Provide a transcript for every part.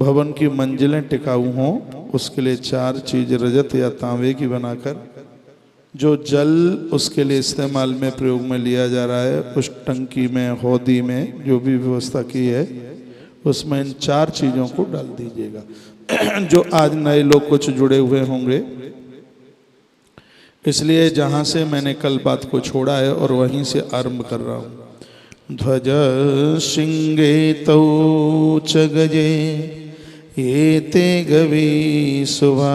भवन की मंजिलें टिकाऊ हों उसके लिए 4 चीज रजत या तांबे की बनाकर, जो जल उसके लिए इस्तेमाल में प्रयोग में लिया जा रहा है उस टंकी में हौदी में जो भी व्यवस्था की है उसमें इन 4 चीज़ों को डाल दीजिएगा। जो आज नए लोग कुछ जुड़े हुए होंगे, इसलिए जहाँ से मैंने कल बात को छोड़ा है और वहीं से आरंभ कर रहा हूँ। ध्वज शिंगे तौ च गजे ये ते गवी शुभा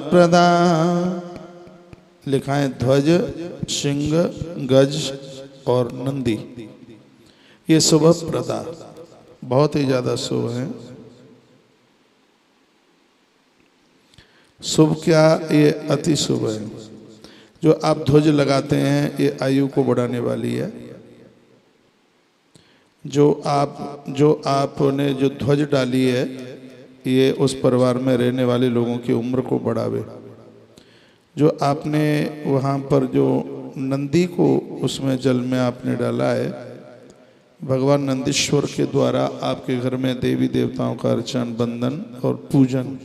प्रदा। लिखा है ध्वज, सिंह, गज और नंदी, ये शुभ प्रदा, बहुत ही ज्यादा शुभ है। शुभ क्या, ये अति शुभ है। जो आप ध्वज लगाते हैं ये आयु को बढ़ाने वाली है। जो आपने जो ध्वज डाली है ये उस परिवार में रहने वाले लोगों की उम्र को बढ़ावे। जो आपने वहाँ पर जो नंदी को उसमें जल में आपने डाला है, भगवान नंदीश्वर के द्वारा आपके घर में देवी देवताओं का अर्चन, बंदन और पूजन।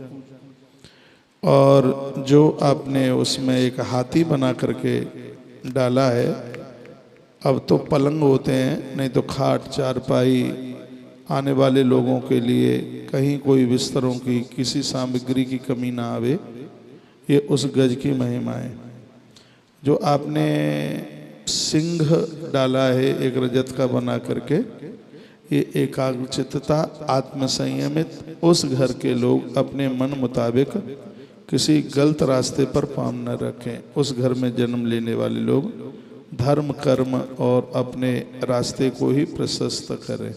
और जो आपने उसमें एक हाथी बना करके डाला है, अब तो पलंग होते हैं, नहीं तो खाट, चारपाई, आने वाले लोगों के लिए कहीं कोई बिस्तरों की किसी सामग्री की कमी ना आवे, ये उस गज की महिमा है। जो आपने सिंह डाला है एक रजत का बना करके, ये एकाग्रचित्तता, आत्मसंयमित, उस घर के लोग अपने मन मुताबिक किसी गलत रास्ते पर पाँव न रखें। उस घर में जन्म लेने वाले लोग धर्म, कर्म और अपने रास्ते को ही प्रशस्त करें।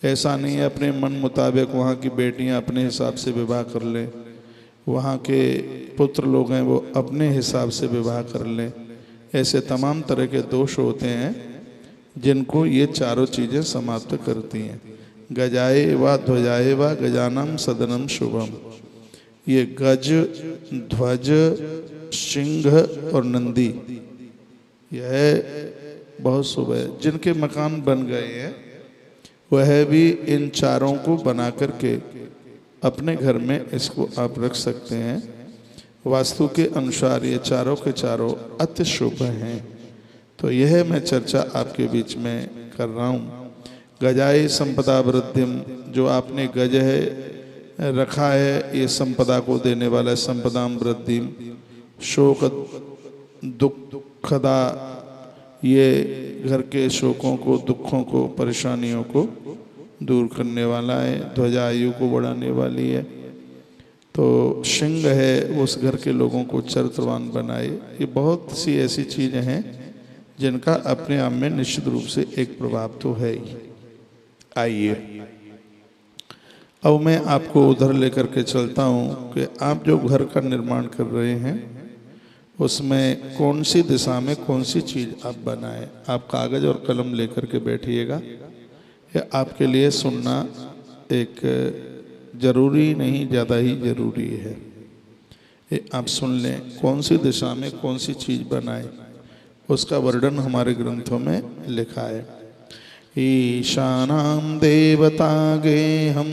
ऐसा नहीं है अपने मन मुताबिक वहाँ की बेटियाँ अपने हिसाब से विवाह कर लें, वहाँ के पुत्र लोग हैं वो अपने हिसाब से विवाह कर लें। ऐसे तमाम तरह के दोष होते हैं जिनको ये चारों चीज़ें समाप्त करती हैं। गजाए व ध्वजाए व गजानम सदनम शुभम। ये गज, ध्वज, सिंह और नंदी, यह बहुत शुभ है। जिनके मकान बन गए हैं वह भी इन चारों को बना करके अपने घर में इसको आप रख सकते हैं। वास्तु के अनुसार ये चारों के चारों अति शुभ हैं। तो यह मैं चर्चा आपके बीच में कर रहा हूँ। गजाए संपदा वृद्धिम, जो आपने गज है रखा है ये संपदा को देने वाला है, संपदाम वृद्धिम। शोक दुखदा, ये घर के शोकों को, दुखों को, परेशानियों को दूर करने वाला है। ध्वजा आयु को बढ़ाने वाली है। तो सिंह है उस घर के लोगों को चरित्रवान बनाए। ये बहुत सी ऐसी चीज़ें हैं जिनका अपने आप में निश्चित रूप से एक प्रभाव तो है ही। आइए अब मैं आपको उधर लेकर के चलता हूँ कि आप जो घर का निर्माण कर रहे हैं उसमें कौन सी दिशा में कौन सी चीज़ आप बनाएं। आप कागज़ और कलम लेकर के बैठिएगा। यह आपके लिए सुनना एक जरूरी नहीं, ज़्यादा ही जरूरी है। ये आप सुन लें कौन सी दिशा में कौन सी चीज़ बनाए, उसका वर्णन हमारे ग्रंथों में लिखा है। ईशानां देवतागे हम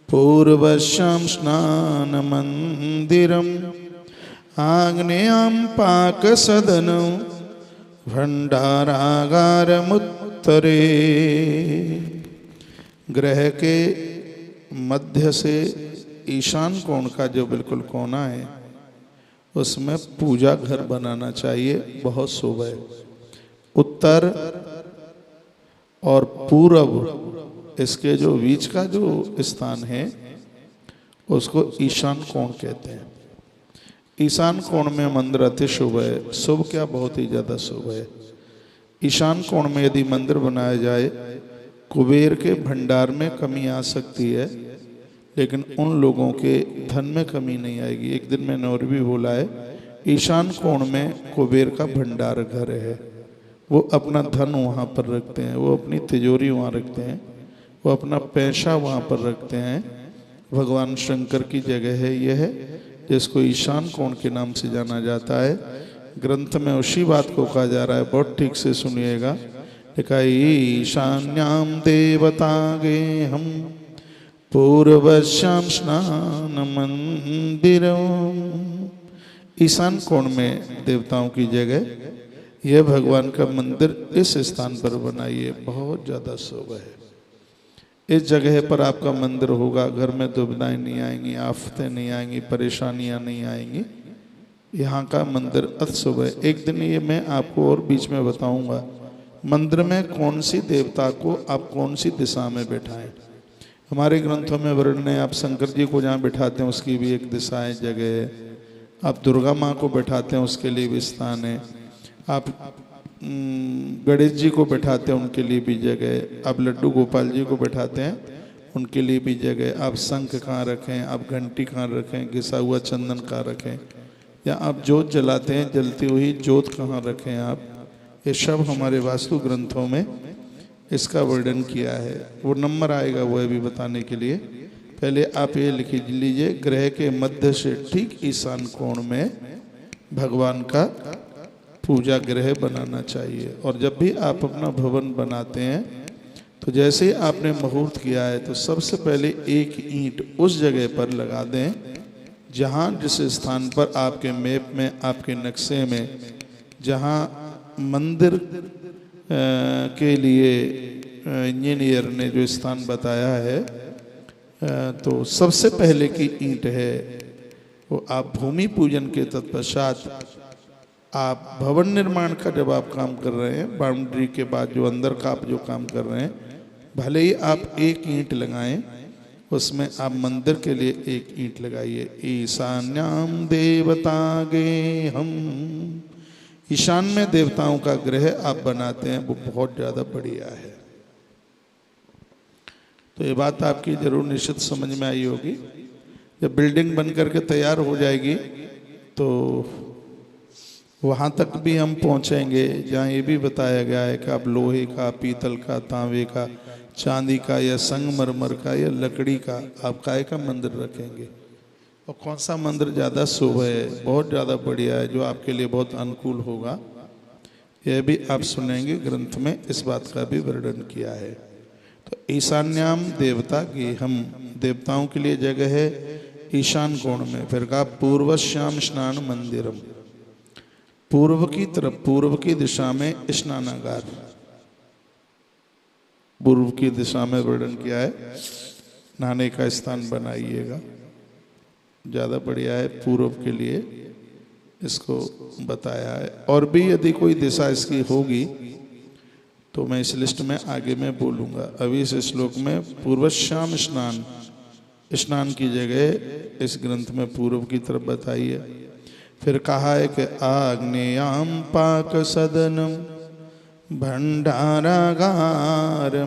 पूर्वश्याम स्नान मंदिरम आग्नेयां पाक सदनं भंडारागारमुत्तरे। ग्रह के मध्य से ईशान कोण का जो बिल्कुल कोना है उसमें पूजा घर बनाना चाहिए, बहुत शुभ है। उत्तर और पूर्व, इसके जो बीच का जो स्थान है उसको ईशान कोण कहते हैं। ईशान कोण में मंदिर अति शुभ है। शुभ क्या, बहुत ही ज़्यादा शुभ है। ईशान कोण में यदि मंदिर बनाया जाए, कुबेर के भंडार में कमी आ सकती है लेकिन उन लोगों के धन में कमी नहीं आएगी। एक दिन मैंने और भी बोला है, ईशान कोण में कुबेर का भंडार घर है। वो अपना धन वहाँ पर रखते हैं, वो अपनी तिजोरी वहाँ रखते हैं, वो अपना पैसा वहाँ पर रखते हैं। भगवान शंकर की जगह है यह है, जिसको ईशान कोण के नाम से जाना जाता है। ग्रंथ में उसी बात को कहा जा रहा है, बहुत ठीक से सुनिएगा। लिखा ईशान्याम देवतागे हम पूर्वश्याम स्नान मंदिरम। ईशान कोण में देवताओं की जगह यह भगवान का मंदिर इस स्थान पर बनाइए, बहुत ज़्यादा शुभ है। इस जगह पर आपका मंदिर होगा, घर में दुविधाएं नहीं आएंगी, आफतें नहीं आएंगी, परेशानियां नहीं आएंगी। यहाँ का मंदिर अति शुभ है। एक दिन ये मैं आपको और बीच में बताऊंगा, मंदिर में कौन सी देवता को आप कौन सी दिशा में बैठाएं। हमारे ग्रंथों में वर्णन है, आप शंकर जी को जहाँ बैठाते हैं उसकी भी एक दिशा है, जगह है। आप दुर्गा माँ को बैठाते हैं उसके लिए भी स्थान है। आप गणेश जी को बैठाते हैं उनके लिए भी जगह है। आप लड्डू गोपाल जी को बैठाते हैं उनके लिए भी जगह है। आप शंख कहाँ रखें, आप घंटी कहाँ रखें, घिसा हुआ चंदन कहाँ रखें, या आप जोत जलाते हैं जलती हुई जोत कहाँ रखें आप, ये सब हमारे वास्तु ग्रंथों में इसका वर्णन किया है। वो नंबर आएगा वो भी बताने के लिए। पहले आप ये लिख लीजिए, ग्रह के मध्य से ठीक ईशान कोण में भगवान का पूजा गृह बनाना चाहिए। और जब भी आप अपना भवन बनाते हैं तो जैसे ही आपने मुहूर्त किया है तो सबसे पहले एक ईंट उस जगह पर लगा दें जहाँ, जिस स्थान पर आपके मैप में, आपके नक्शे में, जहाँ मंदिर के लिए इंजीनियर ने जो स्थान बताया है, तो सबसे पहले की ईंट है वो आप भूमि पूजन के तत्पश्चात आप भवन निर्माण का जब आप काम कर रहे हैं, बाउंड्री के बाद जो अंदर का आप जो काम कर रहे हैं, भले ही आप एक ईंट लगाएं, उसमें आप मंदिर के लिए एक ईंट लगाइए। ईशान्याम देवता गे हम, ईशान में देवताओं का गृह आप बनाते हैं, वो बहुत ज़्यादा बढ़िया है। तो ये बात आपकी जरूर निश्चित समझ में आई होगी। जब बिल्डिंग बन करके तैयार हो जाएगी तो वहाँ तक भी हम पहुँचेंगे जहाँ ये भी बताया गया है कि आप लोहे का, पीतल का, तांबे का, चांदी का या संगमरमर का या लकड़ी का आप काय का मंदिर रखेंगे, और कौन सा मंदिर ज़्यादा शुभ है, बहुत ज़्यादा बढ़िया है, जो आपके लिए बहुत अनुकूल होगा, यह भी आप सुनेंगे। ग्रंथ में इस बात का भी वर्णन किया है। तो ईशान्याम देवता की हम देवताओं के लिए जगह है ईशान कोण में। फिर कहा पूर्वश्याम स्नान मंदिरम, पूर्व की तरफ, पूर्व की दिशा में स्नानागार, पूर्व की दिशा में वर्णन किया है, नहाने का स्थान बनाइएगा, ज़्यादा बढ़िया है। पूर्व के लिए इसको बताया है। और भी यदि कोई दिशा इसकी होगी तो मैं इस लिस्ट में आगे में बोलूँगा। अभी इस श्लोक में पूर्वश्याम स्नान, स्नान की जगह इस ग्रंथ में पूर्व की तरफ बताई है। फिर कहा है कि आग्नेयाम पाक सदनम भंडारागार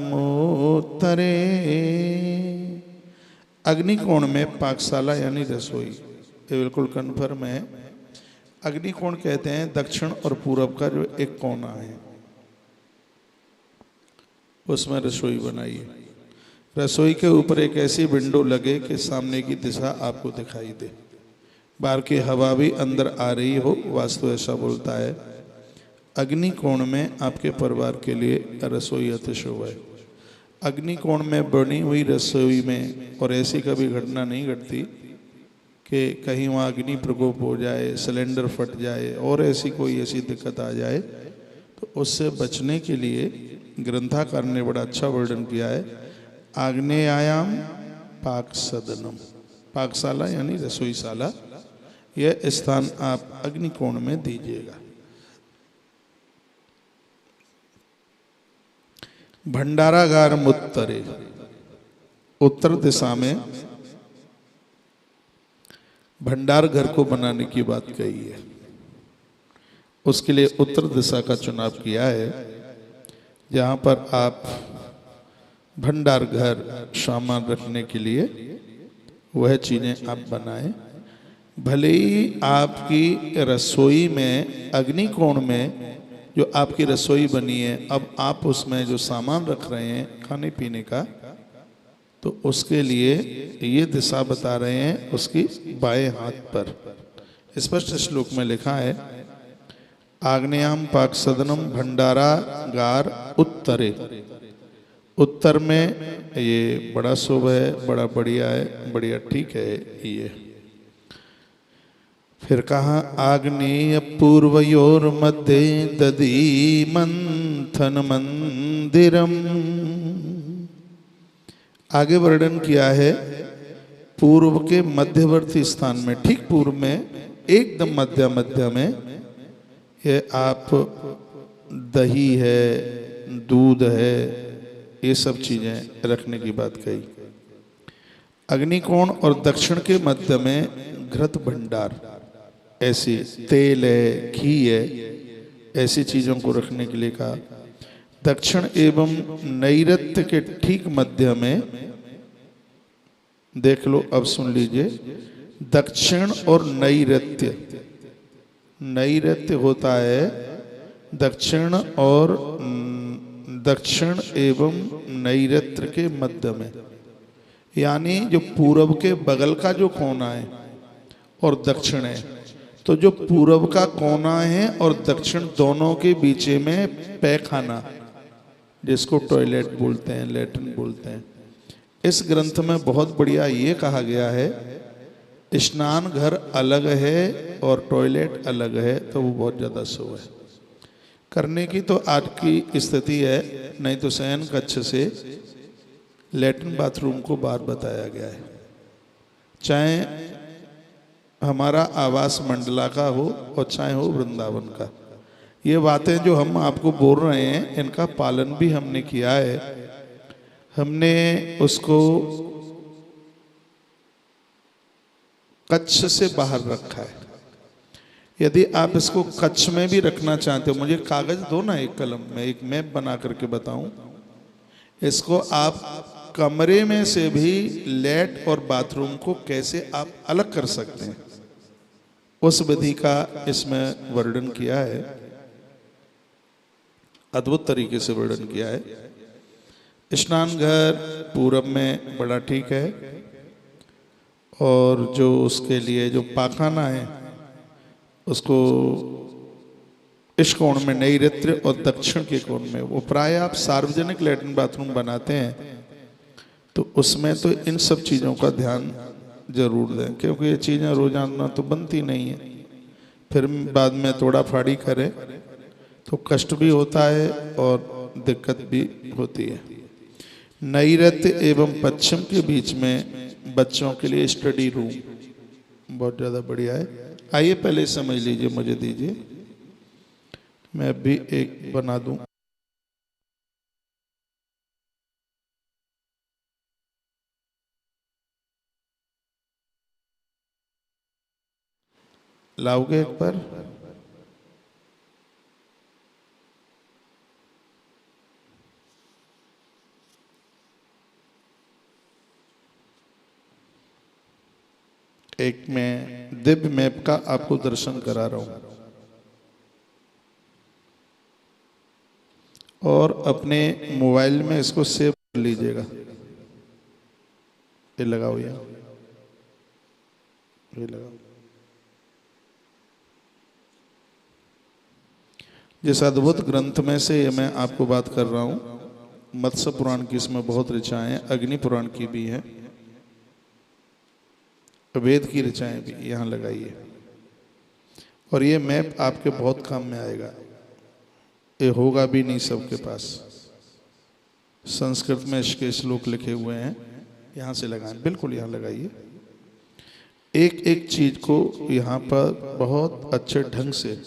मोत्तरे, अग्निकोण में पाकशाला यानी रसोई, ये बिल्कुल कन्फर्म है। अग्निकोण कहते हैं दक्षिण और पूर्व का जो एक कोना है, उसमें रसोई बनाइए। रसोई के ऊपर एक ऐसी विंडो लगे कि सामने की दिशा आपको दिखाई दे, बाहर की हवा भी अंदर आ रही हो, वास्तु ऐसा बोलता है। अग्निकोण में आपके परिवार के लिए रसोई अति शुभ है। अग्निकोण में बनी हुई रसोई में, और ऐसी कभी घटना नहीं घटती कि कहीं वहाँ अग्नि प्रकोप हो जाए, सिलेंडर फट जाए और ऐसी कोई ऐसी दिक्कत आ जाए, तो उससे बचने के लिए ग्रंथकार ने बड़ा अच्छा वर्णन किया है। आग्नेयाम पाक सदनम, पाकशाला यानी रसोईशाला, यह स्थान आप अग्निकोण में दीजिएगा। भंडारागार मुत्तरे, उत्तर दिशा में भंडार घर को बनाने की बात कही है, उसके लिए उत्तर दिशा का चुनाव किया है, जहाँ पर आप भंडार घर सामान रखने के लिए वह चीज़ें आप बनाएं। भले ही आपकी रसोई में अग्निकोण में जो आपकी रसोई बनी है, अब आप उसमें जो सामान रख रहे हैं खाने पीने का, तो उसके लिए ये दिशा बता रहे हैं उसकी बाएं हाथ पर। स्पष्ट श्लोक में लिखा है आग्नेयाम पाक सदनम भंडारा गार उत्तरे, उत्तर में ये बड़ा शुभ है, बड़ा बढ़िया है, बढ़िया ठीक है ये। फिर कहा आग्नेय पूर्वयोर मध्य दधी मंथन मंदिरम। आगे वर्णन किया है पूर्व के मध्यवर्ती स्थान में, ठीक पूर्व में एकदम मध्य में ये आप दही है, दूध है, ये सब चीजें रखने की बात कही। अग्निकोण और दक्षिण के मध्य में घृत भंडार, ऐसी तेल है, घी है, ऐसी चीजों को रखने के लिए कहा। दक्षिण एवं नैऋत्य के ठीक मध्य में, देख लो अब सुन लीजिए, दक्षिण और नैऋत्य, नैऋत्य होता है दक्षिण और दक्षिण एवं नैऋत्य के मध्य में, यानी जो पूरब के बगल का जो कोना है और दक्षिण है, तो जो पूरब का कोना है और दक्षिण दोनों के बीच में पैखाना, जिसको टॉयलेट बोलते हैं, लैट्रिन बोलते हैं। इस ग्रंथ में बहुत बढ़िया ये कहा गया है, स्नान घर अलग है और टॉयलेट अलग है, तो वो बहुत ज़्यादा शुभ है। करने की तो आज की स्थिति है, नहीं तो शयन कक्ष से लैट्रिन बाथरूम को बाहर बताया गया है। चाहे हमारा आवास मंडला का हो और चाहे हो वृंदावन का, ये बातें जो हम आपको बोल रहे हैं इनका पालन भी हमने किया है। हमने उसको कच्छ से बाहर रखा है। यदि आप इसको कच्छ में भी रखना चाहते हो, मुझे कागज दो ना एक कलम में, एक मैप बना करके बताऊं। इसको आप कमरे में से भी लेट और बाथरूम को कैसे आप अलग कर सकते हैं, उस विधि का इसमें वर्णन किया है, अद्भुत तरीके से वर्णन किया है। स्नान घर पूरब में बड़ा ठीक है, और जो उसके लिए जो पाखाना है उसको इस कोण में, नैऋत्य और दक्षिण के कोण में, वो प्राय आप सार्वजनिक लैट्रिन बाथरूम बनाते हैं तो उसमें तो इन सब चीज़ों का ध्यान जरूर दें, क्योंकि ये चीज़ें रोजाना तो बनती नहीं है। फिर बाद में तोड़ा फाड़ी करें तो कष्ट भी होता है और दिक्कत भी होती है। नैऋत्य एवं पश्चिम के बीच में बच्चों के लिए स्टडी रूम बहुत ज़्यादा बढ़िया है। आइए पहले समझ लीजिए, मुझे दीजिए, मैं भी एक बना दूं। लाओगे एक बार? एक मैं दिव्य मैप का आपको दर्शन करा रहा हूं, और अपने मोबाइल में इसको सेव कर लीजिएगा। ये लगाओ, ये लगाओ। जिस अद्भुत ग्रंथ में से ये मैं आपको बात कर रहा हूं, मत्स्य पुराण की इसमें बहुत ऋचाएं हैं, अग्नि पुराण की भी हैं, वेद की ऋचाएं भी यहाँ लगाइए। और ये मैप आपके बहुत काम में आएगा। ये होगा भी नहीं सबके पास, संस्कृत में इसके श्लोक लिखे हुए हैं, यहाँ से लगाएं, बिल्कुल यहाँ लगाइए। एक एक चीज को यहाँ पर बहुत अच्छे ढंग से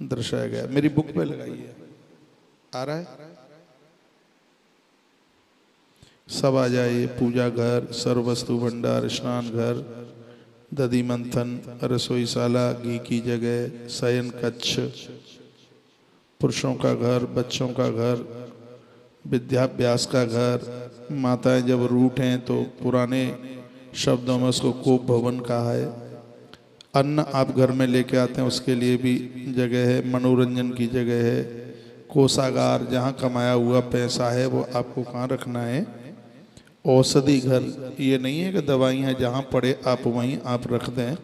दर्शाया गया। मेरी बुक पे लगाइए, आ रहा है? सब आ जाइए। पूजा घर, सर्व वस्तु भंडार, स्नान घर, दधी मंथन, रसोईशाला, घी की जगह, शयन कक्ष, पुरुषों का घर, बच्चों का घर, विद्याभ्यास का घर। माताएं जब रूठें तो पुराने शब्दों में उसको कोप भवन कहा है। अन्न आप घर में लेके आते हैं उसके लिए भी जगह है, मनोरंजन की जगह है। कोषागार, जहाँ कमाया हुआ पैसा है वो आपको कहाँ रखना है। औषधि घर, ये नहीं है कि दवाइयाँ जहाँ पड़े आप वहीं आप रख दें,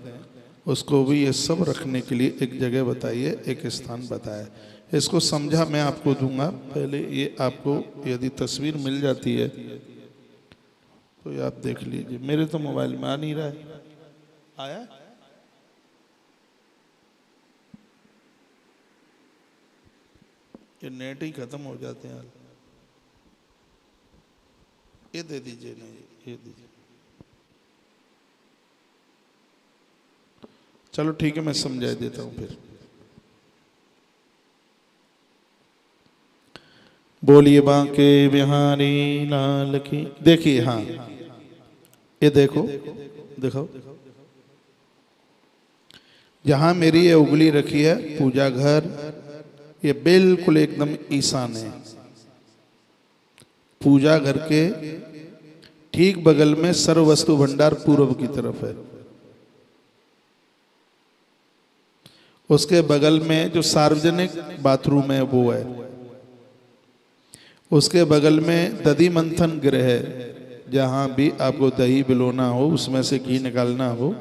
उसको भी ये सब रखने के लिए एक जगह बताइए, एक स्थान बताया। इसको समझा मैं आपको दूंगा। पहले ये आपको यदि तस्वीर मिल जाती है तो ये आप देख लीजिए। मेरे तो मोबाइल में आ नहीं रहा है। आया? ये नेट ही खत्म हो जाते हैं। ये दे दीजिए। नहीं, ये दीजिए। चलो ठीक है, मैं समझा देता हूं फिर। बोलिए बांके बिहारी लाल की। देखिए, हाँ, ये देखो, देखो जहां मेरी ये उंगली रखी है पूजा घर, ये बिल्कुल एकदम ईशान है। पूजा घर के ठीक बगल में सर्व वस्तु भंडार पूर्व की तरफ है। उसके बगल में जो सार्वजनिक बाथरूम है वो है। उसके बगल में दधी मंथन गृह है, जहां भी आपको दही बिलोना हो, उसमें से घी निकालना हो,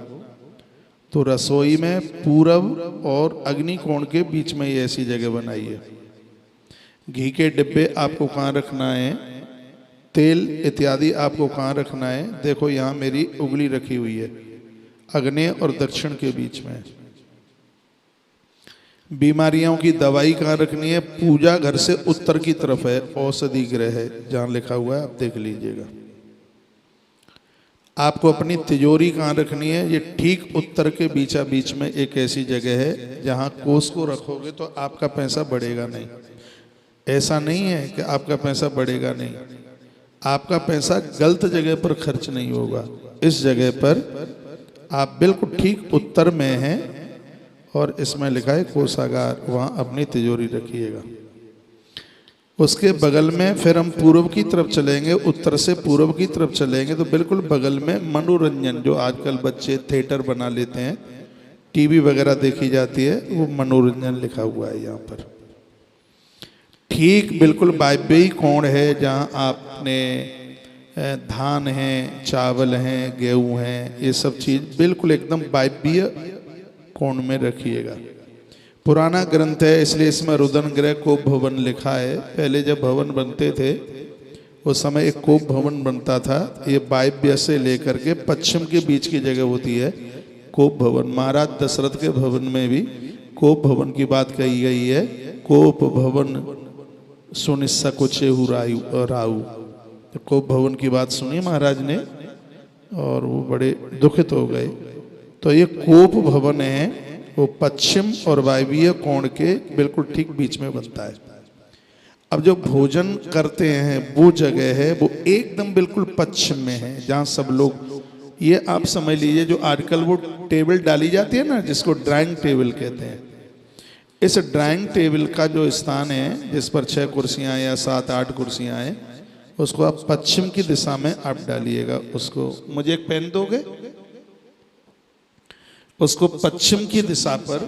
तो रसोई में पूरब और अग्निकोण के बीच में ये ऐसी जगह बनाई है। घी के डिब्बे आपको कहाँ रखना है, तेल इत्यादि आपको कहाँ रखना है। देखो यहाँ मेरी उंगली रखी हुई है, अग्नि और दक्षिण के बीच में। बीमारियों की दवाई कहाँ रखनी है, पूजा घर से उत्तर की तरफ है, औषधि गृह है जहाँ लिखा हुआ है, आप देख लीजिएगा। आपको अपनी तिजोरी कहाँ रखनी है, ये ठीक उत्तर के बीचा बीच में एक ऐसी जगह है जहाँ कोष को रखोगे तो आपका पैसा बढ़ेगा नहीं। ऐसा नहीं है कि आपका पैसा बढ़ेगा नहीं, आपका पैसा गलत जगह पर खर्च नहीं होगा। इस जगह पर आप बिल्कुल ठीक उत्तर में हैं और इसमें लिखा है कोषागार, वहाँ अपनी तिजोरी रखिएगा। उसके बगल में फिर हम पूर्व की तरफ चलेंगे, उत्तर से पूर्व की तरफ चलेंगे तो बिल्कुल बगल में मनोरंजन, जो आजकल बच्चे थिएटर बना लेते हैं, टीवी वगैरह देखी जाती है, वो मनोरंजन लिखा हुआ है यहाँ पर। ठीक बिल्कुल वायव्यी कोण है, जहाँ आपने धान हैं, चावल हैं, गेहूँ हैं, ये सब चीज़ बिल्कुल एकदम वायव्यीय कोण में रखिएगा। पुराना ग्रंथ है इसलिए इसमें रुदन गृह कोप भवन लिखा है। पहले जब भवन बनते थे उस समय एक कोप भवन बनता था। ये वायव्य से लेकर के पश्चिम के बीच की जगह होती है कोप भवन। महाराज दशरथ के भवन में भी कोप भवन की बात कही गई है। कोप भवन सुनिस्सा कुचेहु राहु, कोप भवन की बात सुनी महाराज ने और वो बड़े दुखित हो गए। तो ये कोप भवन है, वो पश्चिम और वायव्य कोण के बिल्कुल ठीक बीच में बनता है। अब जो भोजन करते हैं वो जगह है वो एकदम बिल्कुल पश्चिम में है, जहाँ सब लोग, ये आप समझ लीजिए जो आजकल वो टेबल डाली जाती है ना, जिसको ड्राइंग टेबल कहते हैं, इस ड्राइंग टेबल का जो स्थान है जिस पर 6 कुर्सियाँ या 7-8 कुर्सियाँ हैं, उसको आप पश्चिम की दिशा में आप डालिएगा। उसको मुझे एक पेन दोगे? उसको पश्चिम की दिशा पर,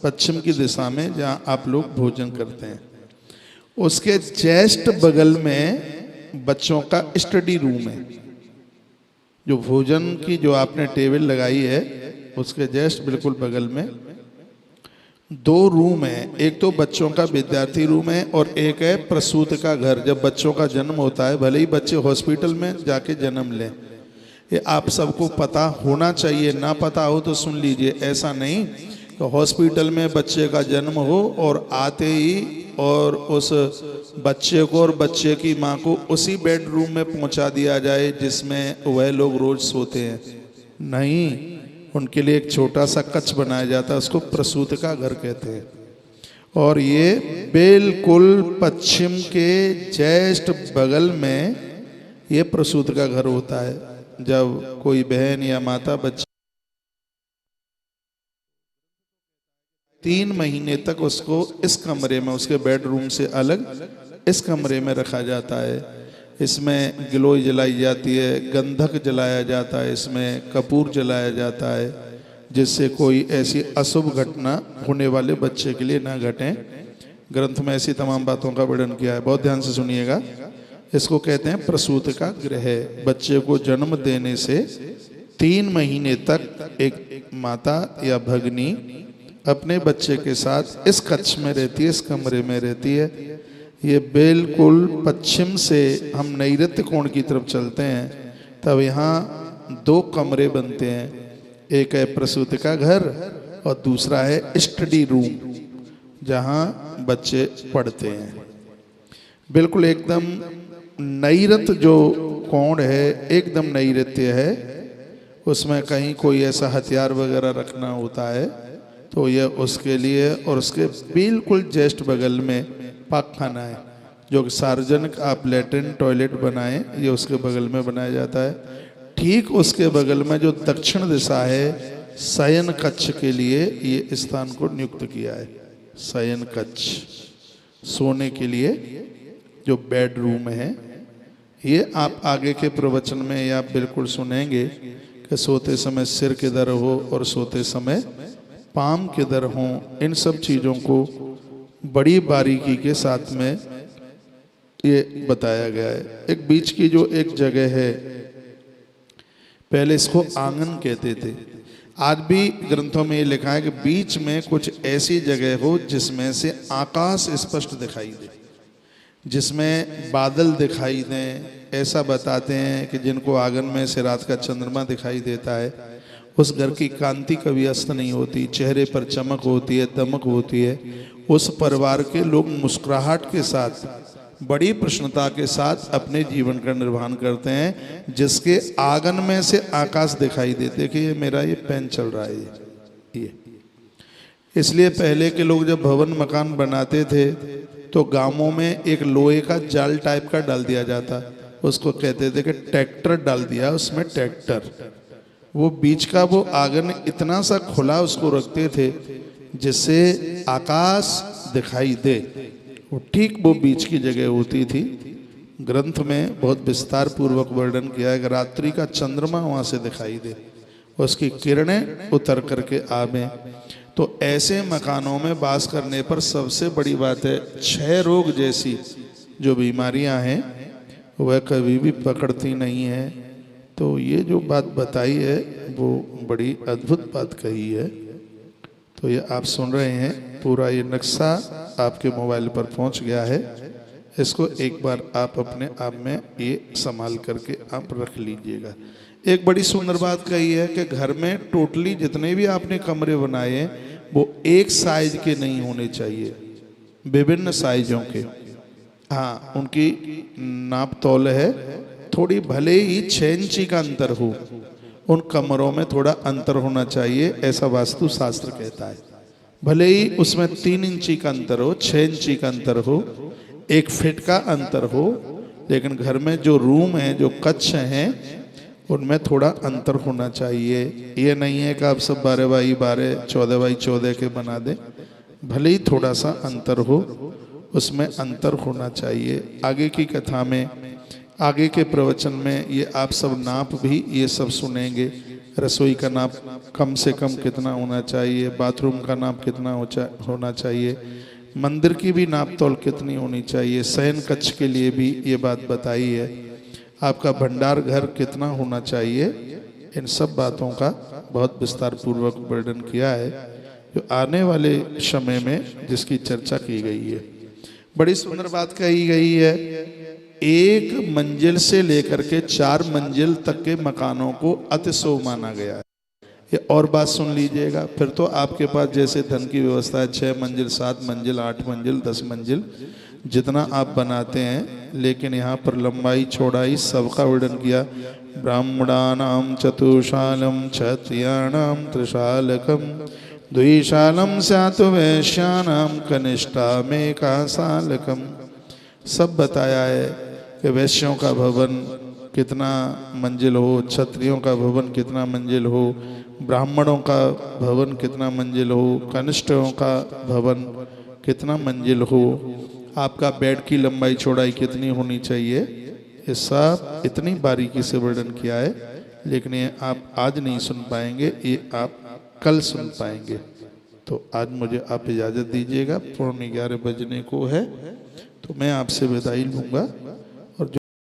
पश्चिम की दिशा में जहाँ आप लोग भोजन करते हैं, उसके जस्ट बगल में बच्चों का स्टडी रूम है। जो भोजन की जो आपने टेबल लगाई है उसके जस्ट बिल्कुल बगल में 2 रूम है। एक तो बच्चों का विद्यार्थी रूम है और एक है प्रसूत का घर। जब बच्चों का जन्म होता है, भले ही बच्चे हॉस्पिटल में जाके जन्म लें, ये आप सबको पता होना चाहिए। ना पता हो तो सुन लीजिए, ऐसा नहीं कि हॉस्पिटल में बच्चे का जन्म हो और आते ही और उस बच्चे को और बच्चे की माँ को उसी बेडरूम में पहुंचा दिया जाए जिसमें वह लोग रोज सोते हैं। नहीं, उनके लिए एक छोटा सा कक्ष बनाया जाता है, उसको प्रसूत का घर कहते हैं। और ये बिल्कुल पश्चिम के जस्ट बगल में ये प्रसूत का घर होता है। जब कोई बहन या माता बच्चे 3 महीने तक उसको इस कमरे में, उसके बेडरूम से अलग इस कमरे में रखा जाता है। इसमें गिलोय जलाई जाती है, गंधक जलाया जाता है, इसमें कपूर जलाया जाता है, जिससे कोई ऐसी अशुभ घटना होने वाले बच्चे के लिए ना घटे। ग्रंथ में ऐसी तमाम बातों का वर्णन किया है, बहुत ध्यान से सुनिएगा। इसको कहते हैं प्रसूत का गृह। बच्चे को जन्म देने से 3 महीने तक एक माता या भगनी अपने बच्चे के साथ इस कक्ष में रहती है, इस कमरे में रहती है। ये बिल्कुल पश्चिम से हम नैऋत्य कोण की तरफ चलते हैं, तब यहाँ 2 कमरे बनते हैं। एक है प्रसूति का घर और दूसरा है स्टडी रूम, जहाँ बच्चे पढ़ते हैं। बिल्कुल एकदम नैऋत्य जो कोण है, एकदम नैऋत्य है। उसमें कहीं कोई ऐसा हथियार वगैरह रखना होता है तो यह उसके लिए, और उसके बिल्कुल जस्ट बगल में पाकखाना है, जो सार्वजनिक आप लैट्रिन टॉयलेट बनाएं, ये उसके बगल में बनाया जाता है। ठीक उसके बगल में जो दक्षिण दिशा है, शयन कक्ष के लिए ये स्थान को नियुक्त किया है। शयन कक्ष, सोने के लिए जो बेडरूम है। ये आप आगे के प्रवचन में ये आप बिल्कुल सुनेंगे कि सोते समय सिर किधर हो और सोते समय पाम किधर हो। इन सब चीज़ों को बड़ी बारीकी के साथ में ये बताया गया है। एक बीच की जो एक जगह है, पहले इसको आंगन कहते थे, आज भी ग्रंथों में ये लिखा है कि बीच में कुछ ऐसी जगह हो जिसमें से आकाश स्पष्ट दिखाई दे, जिसमें बादल दिखाई दें। ऐसा बताते हैं कि जिनको आंगन में से रात का चंद्रमा दिखाई देता है, उस घर की कांति कभी अस्त नहीं होती, चेहरे पर चमक होती है, दमक होती है। उस परिवार के लोग मुस्कुराहट के साथ, बड़ी प्रसन्नता के साथ अपने जीवन का निर्वहन करते हैं, जिसके आंगन में से आकाश दिखाई देते कि ये मेरा ये पेन चल रहा है। ये इसलिए पहले के लोग जब भवन मकान बनाते थे तो गांवों में एक लोहे का जाल टाइप का डाल दिया जाता, उसको कहते थे कि ट्रैक्टर डाल दिया उसमें, ट्रैक्टर। वो बीच का वो आंगन इतना सा खुला उसको रखते थे जिससे आकाश दिखाई दे। वो ठीक वो बीच की जगह होती थी। ग्रंथ में बहुत विस्तार पूर्वक वर्णन किया है कि रात्रि का चंद्रमा वहाँ से दिखाई दे, उसकी किरणें उतर करके आवे। तो ऐसे मकानों में वास करने पर सबसे बड़ी बात है, क्षय रोग जैसी जो बीमारियां हैं वह कभी भी पकड़ती नहीं है। तो ये जो बात बताई है वो बड़ी अद्भुत बात कही है। तो ये आप सुन रहे हैं, पूरा ये नक्शा आपके मोबाइल पर पहुंच गया है। इसको एक बार आप अपने आप में ये संभाल करके आप रख लीजिएगा। एक बड़ी सुंदर बात कही है कि घर में टोटली जितने भी आपने कमरे बनाए हैं वो एक साइज के नहीं होने चाहिए, विभिन्न साइजों के। हाँ, उनकी नाप तौल है थोड़ी, भले ही 6 इंची का अंतर हो, उन कमरों में थोड़ा अंतर होना चाहिए, ऐसा वास्तु शास्त्र कहता है। भले ही उसमें 3 इंची का अंतर हो, 6 इंची का अंतर हो, 1 फीट का अंतर हो, लेकिन घर में जो रूम है, जो कक्ष हैं, उनमें थोड़ा अंतर होना चाहिए। ये नहीं है कि आप सब 12x12, 14x14 के बना दें, भले ही थोड़ा सा अंतर हो, उसमें अंतर होना चाहिए। आगे की कथा में, आगे के प्रवचन में ये आप सब नाप भी ये सब सुनेंगे। रसोई का नाप कम से कम कितना होना चाहिए, बाथरूम का नाप कितना होना चाहिए, मंदिर की भी नाप तौल कितनी होनी चाहिए, शयन कक्ष के लिए भी ये बात बताई है, आपका भंडार घर कितना होना चाहिए। इन सब बातों का बहुत विस्तार पूर्वक वर्णन किया है, जो आने वाले समय में जिसकी चर्चा की गई है। बड़ी सुंदर बात कही गई है, 1 मंजिल से लेकर के 4 मंजिल तक के मकानों को अति शुभ माना गया है। ये और बात सुन लीजिएगा, फिर तो आपके पास जैसे धन की व्यवस्था है, 6 मंजिल, 7 मंजिल, 8 मंजिल, 10 मंजिल, जितना आप बनाते हैं, लेकिन यहाँ पर लंबाई चौड़ाई सबका वर्णन किया। ब्राह्मणानां चतुशालम क्षत्रियाणां त्रिशालकम द्विशालम स्यात् वैश्यानां कनिष्ठामेकाशालकम। सब बताया है कि वैश्यों का भवन कितना मंजिल हो, क्षत्रियों का भवन कितना मंजिल हो, ब्राह्मणों का भवन कितना मंजिल हो, कनिष्ठों का भवन कितना मंजिल हो, आपका बेड की लंबाई चौड़ाई कितनी होनी चाहिए। ये सब इतनी बारीकी से वर्णन किया है, लेकिन ये आप आज नहीं सुन पाएंगे, ये आप कल सुन पाएंगे। तो आज मुझे आप इजाज़त दीजिएगा, 11:15 बजने को है, तो मैं आपसे विदाई लूँगा।